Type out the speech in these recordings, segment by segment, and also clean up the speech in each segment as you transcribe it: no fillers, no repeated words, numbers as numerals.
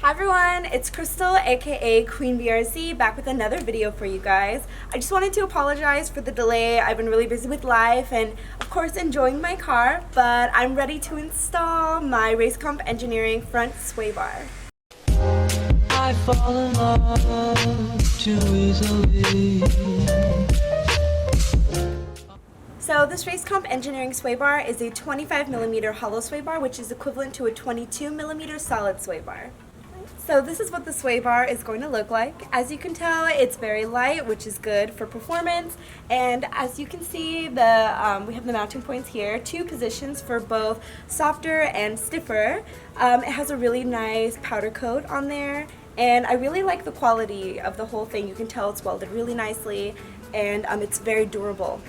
Hi everyone, it's Crystal aka Queen BRZ back with another video for you guys. I just wanted to apologize for the delay. I've been really busy with life and of course enjoying my car, but I'm ready to install my RaceComp engineering front sway bar. I fall in love too easily. So this RaceComp engineering sway bar is a 25mm hollow sway bar, which is equivalent to a 22mm solid sway bar. So this is what the sway bar is going to look like. As you can tell, it's very light, which is good for performance. And as you can see, we have the mounting points here, two positions for both softer and stiffer. It has a really nice powder coat on there, and I really like the quality of the whole thing. You can tell it's welded really nicely, and it's very durable.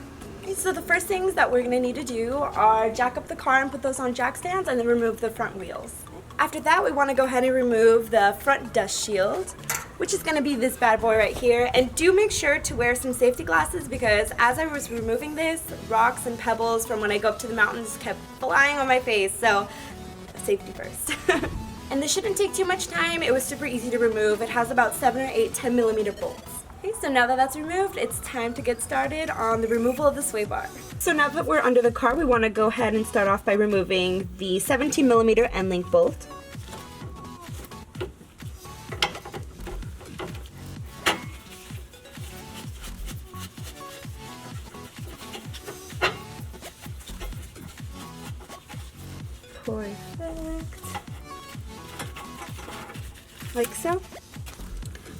Okay, so the first things that we're going to need to do are jack up the car and put those on jack stands, and then remove the front wheels. After that, we want to go ahead and remove the front dust shield, which is going to be this bad boy right here. And do make sure to wear some safety glasses, because as I was removing this, rocks and pebbles from when I go up to the mountains kept flying on my face, so safety first. And this shouldn't take too much time. It was super easy to remove. It has about 7 or 8 10mm bolts. Okay, so now that that's removed, it's time to get started on the removal of the sway bar. So now that we're under the car, we want to go ahead and start off by removing the 17mm end link bolt. Perfect. Like so.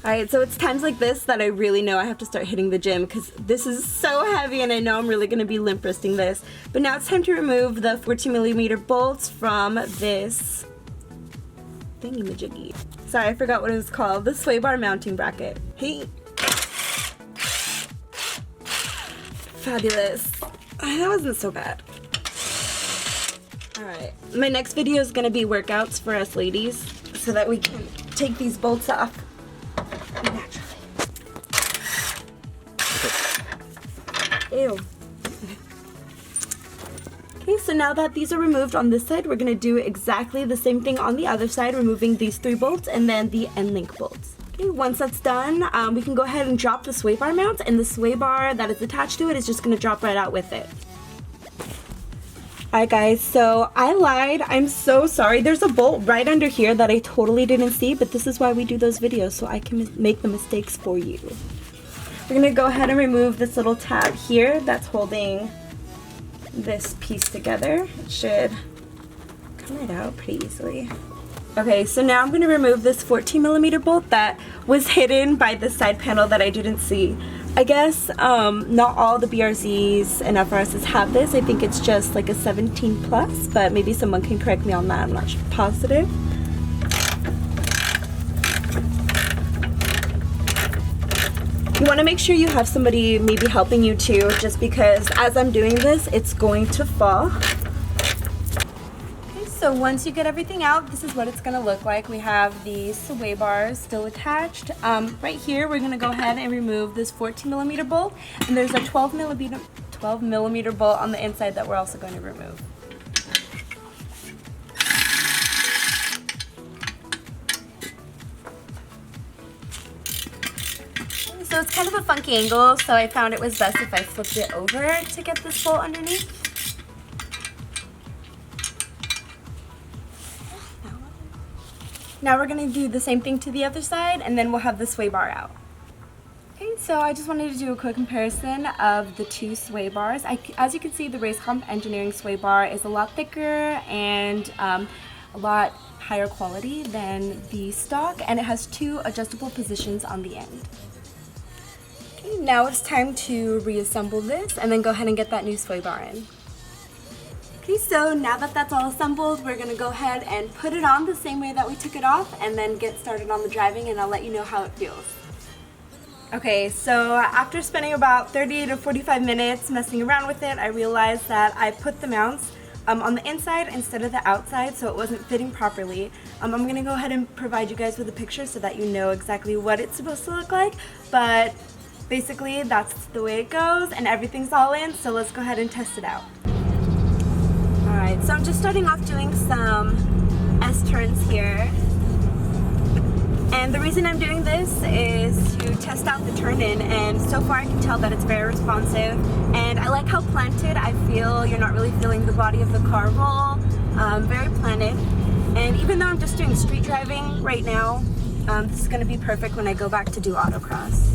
Alright, so it's times like this that I really know I have to start hitting the gym, because this is so heavy and I know I'm really going to be limp wristing this. But now it's time to remove the 14mm bolts from this thingy-majiggy. Sorry, I forgot what it was called. The sway bar mounting bracket. Hey! Fabulous. That wasn't so bad. Alright, my next video is going to be workouts for us ladies, so that we can take these bolts off naturally. Ew. Okay, so now that these are removed on this side, we're going to do exactly the same thing on the other side, removing these 3 bolts and then the end link bolts. Okay, once that's done, we can go ahead and drop the sway bar mount, and the sway bar that is attached to it is just going to drop right out with it. Alright guys, so I lied. I'm so sorry. There's a bolt right under here that I totally didn't see, but this is why we do those videos, so I can make the mistakes for you. We're going to go ahead and remove this little tab here that's holding this piece together. It should come right out pretty easily. Okay, so now I'm going to remove this 14mm bolt that was hidden by the side panel that I didn't see. I guess not all the BRZs and FRSs have this. I think it's just like a 17 plus, but maybe someone can correct me on that. I'm not positive. You want to make sure you have somebody maybe helping you too, just because as I'm doing this, it's going to fall. So once you get everything out, this is what it's going to look like. We have the sway bars still attached. Right here, we're going to go ahead and remove this 14mm bolt, and there's a 12mm bolt on the inside that we're also going to remove. So it's kind of a funky angle, so I found it was best if I flipped it over to get this bolt underneath. Now we're going to do the same thing to the other side, and then we'll have the sway bar out. Okay, so I just wanted to do a quick comparison of the two sway bars. As you can see, the RaceComp engineering sway bar is a lot thicker and a lot higher quality than the stock, and it has 2 adjustable positions on the end. Okay, now it's time to reassemble this and then go ahead and get that new sway bar in. Okay, so now that that's all assembled, we're going to go ahead and put it on the same way that we took it off, and then get started on the driving, and I'll let you know how it feels. Okay, so after spending about 30 to 45 minutes messing around with it, I realized that I put the mounts on the inside instead of the outside, so it wasn't fitting properly. I'm going to go ahead and provide you guys with a picture so that you know exactly what it's supposed to look like, but basically that's the way it goes, and everything's all in, so let's go ahead and test it out. Alright, so I'm just starting off doing some S-turns here. And the reason I'm doing this is to test out the turn-in, and so far I can tell that it's very responsive. And I like how planted I feel. You're not really feeling the body of the car roll. Very planted. And even though I'm just doing street driving right now, this is going to be perfect when I go back to do autocross.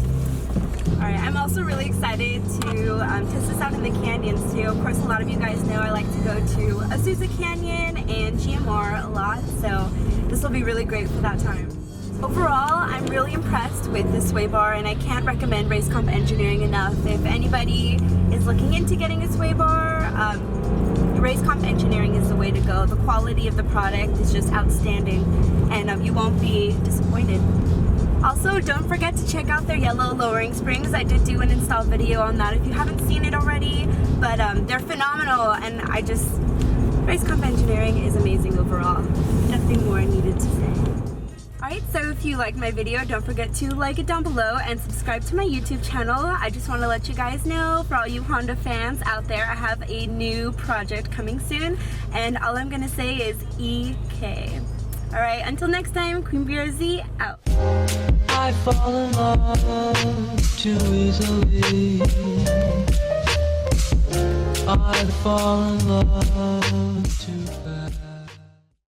Alright, I'm also really excited to test this out in the canyons too. Of course, a lot of you guys know I like to go to Azusa Canyon and GMR a lot, so this will be really great for that time. Overall, I'm really impressed with this Swaybar, and I can't recommend RaceComp Engineering enough. If anybody is looking into getting a Swaybar, RaceComp Engineering is the way to go. The quality of the product is just outstanding, and you won't be disappointed. Also, don't forget to check out their yellow lowering springs. I did do an install video on that if you haven't seen it already, but they're phenomenal, and RaceComp Engineering is amazing overall. Nothing more needed to say. Alright, so if you liked my video, don't forget to like it down below and subscribe to my YouTube channel. I just want to let you guys know, for all you Honda fans out there, I have a new project coming soon, and all I'm going to say is EK. Alright, until next time, Queen BRZ out. I fall in love too easily. I fall in love too fast.